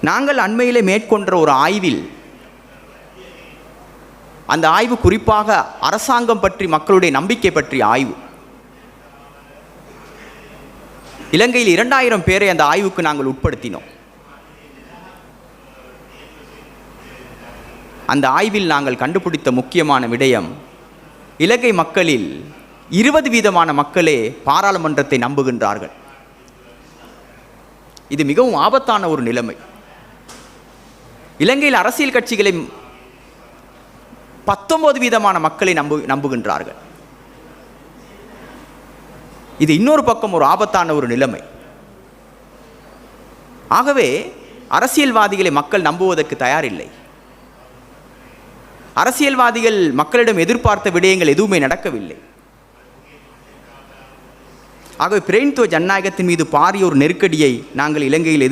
நாங்கள் அண்மையிலே மேற்கொண்ட ஒரு ஆய்வில், அந்த ஆய்வு குறிப்பாக அரசாங்கம் பற்றி, மக்களுடைய நம்பிக்கை பற்றிய ஆய்வு. இலங்கையில் 2000 பேரை அந்த ஆய்வுக்கு நாங்கள் உட்படுத்தினோம். அந்த ஆய்வில் நாங்கள் கண்டுபிடித்த முக்கியமான விடயம், இலங்கை மக்களில் 20% மக்களே பாராளுமன்றத்தை நம்புகின்றார்கள். இது மிகவும் ஆபத்தான ஒரு நிலைமை. இலங்கையில் அரசியல் கட்சிகளை 19% மக்களை நம்புகின்றார்கள். இது இன்னொரு பக்கம் ஒரு ஆபத்தான ஒரு நிலைமை. ஆகவே அரசியல்வாதிகளை மக்கள் நம்புவதற்கு தயாரில்லை. அரசியல்வாதிகள் மக்களிடம் எதிர்பார்த்த விடயங்கள் எதுவுமே நடக்கவில்லை. ஆகவே பிரேம்துவ ஜனநாயகத்தின் மீது பாரிய ஒரு நெருக்கடியை நாங்கள் இலங்கையில்